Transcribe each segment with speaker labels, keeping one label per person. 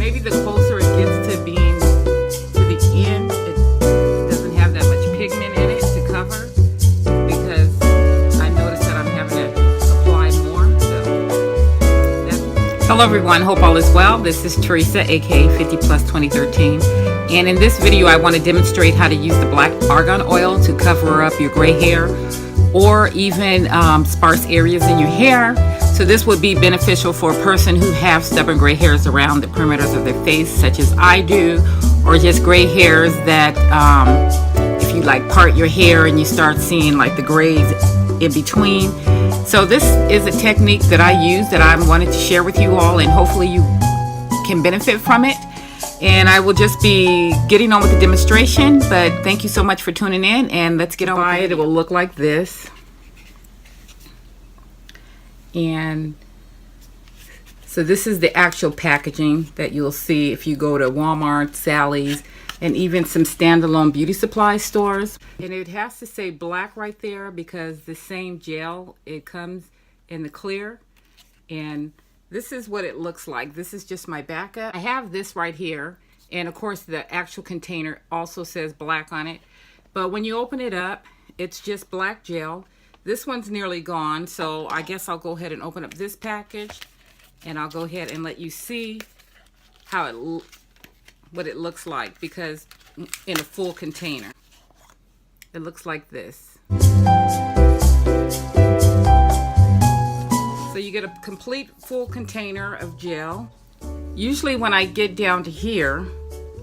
Speaker 1: maybe the closer it gets to being to the end, it doesn't have that much pigment in it to cover, because I noticed that I'm having to apply more. Hello everyone, hope all is well. This is Teresa, aka 50 Plus 2013, and in this video I want to demonstrate how to use the black argan oil to cover up your gray hair or even sparse areas in your hair. So this would be beneficial for a person who have stubborn gray hairs around the perimeters of their face, such as I do, or just gray hairs that if you like part your hair and you start seeing like the grays in between. So this is a technique that I use that I wanted to share with you all, and hopefully you can benefit from it. And I will just be getting on with the demonstration, but thank you so much for tuning in, and let's get on with it. It will look like this. And so this is the actual packaging that you'll see if you go to Walmart, Sally's, and even some standalone beauty supply stores. And it has to say black right there because the same gel, it comes in the clear. And this is what it looks like. This is just my backup. I have this right here, and of course the actual container also says black on it. But when you open it up, it's just black gel. This one's nearly gone, so I guess I'll go ahead and open up this package, and I'll go ahead and let you see how what it looks like, because in a full container it looks like this. So you get a complete full container of gel. Usually when I get down to here,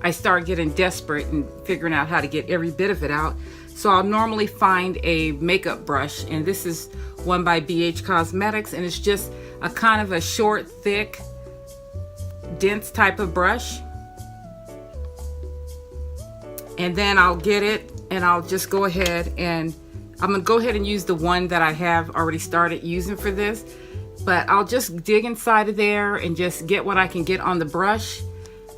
Speaker 1: I start getting desperate and figuring out how to get every bit of it out. So I'll normally find a makeup brush, and this is one by BH Cosmetics, and it's just a kind of a short, thick, dense type of brush. And then I'll get it, and I'll just go ahead and I'm gonna go ahead and use the one that I have already started using for this. But I'll just dig inside of there and just get what I can get on the brush,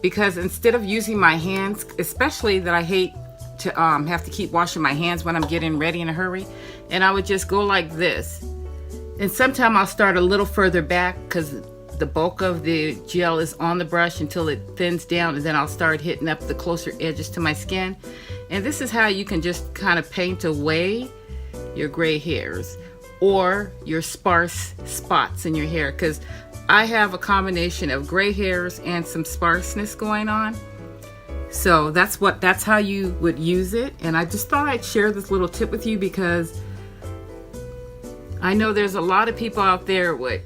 Speaker 1: because instead of using my hands, especially that I hate to have to keep washing my hands when I'm getting ready in a hurry, and I would just go like this. And sometimes I'll start a little further back because the bulk of the gel is on the brush until it thins down, and then I'll start hitting up the closer edges to my skin. And this is how you can just kind of paint away your gray hairs or your sparse spots in your hair, because I have a combination of gray hairs and some sparseness going on. So that's how you would use it. And I just thought I'd share this little tip with you, because I know there's a lot of people out there with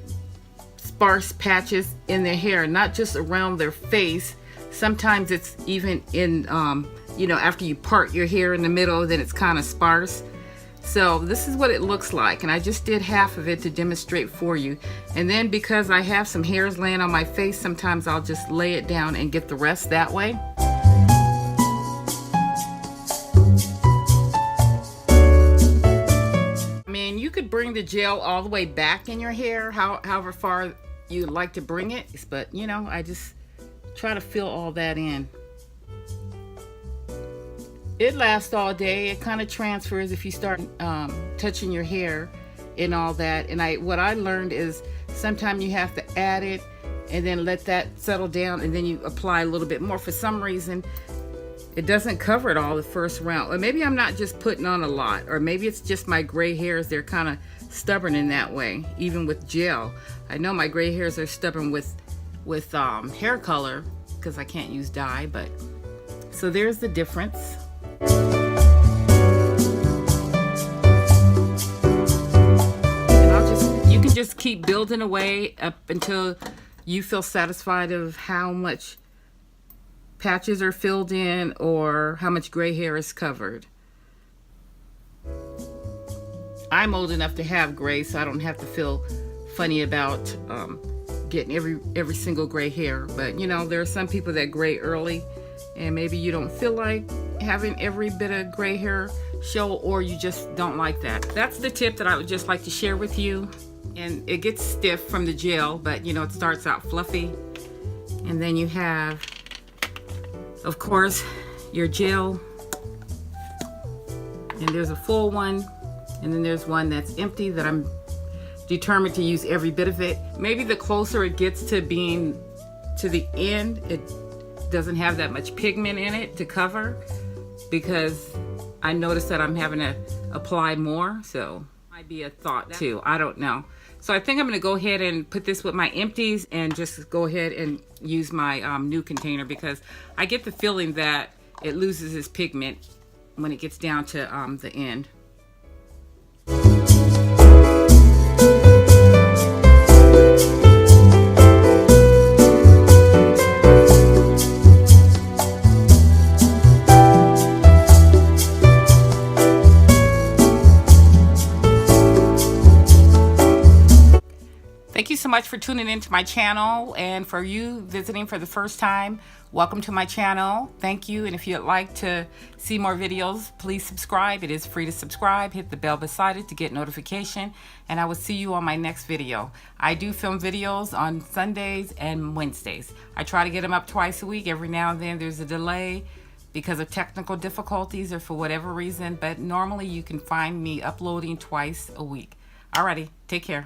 Speaker 1: sparse patches in their hair, not just around their face. Sometimes it's even in you know, after you part your hair in the middle, then it's kind of sparse. So this is what it looks like, and I just did half of it to demonstrate for you. And then because I have some hairs laying on my face, sometimes I'll just lay it down and get the rest that way. I mean, you could bring the gel all the way back in your hair, however far you'd like to bring it, but you know, I just try to fill all that in. It lasts all day. It kind of transfers if you start touching your hair and all that. And what I learned is sometimes you have to add it and then let that settle down, and then you apply a little bit more. For some reason, it doesn't cover it all the first round. Or maybe I'm not just putting on a lot, or maybe it's just my gray hairs. They're kind of stubborn in that way, even with gel. I know my gray hairs are stubborn with hair color because I can't use dye, but so there's the difference. And you can just keep building away up until you feel satisfied of how much patches are filled in or how much gray hair is covered. I'm old enough to have gray, so I don't have to feel funny about getting every single gray hair. But you know, there are some people that gray early, and maybe you don't feel like having every bit of gray hair show, or you just don't like that. That's the tip that I would just like to share with you. And it gets stiff from the gel, but you know, it starts out fluffy. And then you have, of course, your gel. And there's a full one, and then there's one that's empty that I'm determined to use every bit of it. Maybe the closer it gets to being to the end, it doesn't have that much pigment in it to cover, because I noticed that I'm having to apply more, so might be a thought too. I don't know. So I think I'm going to go ahead and put this with my empties and just go ahead and use my new container, because I get the feeling that it loses its pigment when it gets down to the end. Thank you so much for tuning into my channel, and for you visiting for the first time, welcome to my channel. Thank you, and if you'd like to see more videos, please subscribe. It is free to subscribe. Hit the bell beside it to get notification, and I will see you on my next video. I do film videos on Sundays and Wednesdays. I try to get them up twice a week. Every now and then there's a delay because of technical difficulties or for whatever reason, but normally you can find me uploading twice a week. Alrighty, take care.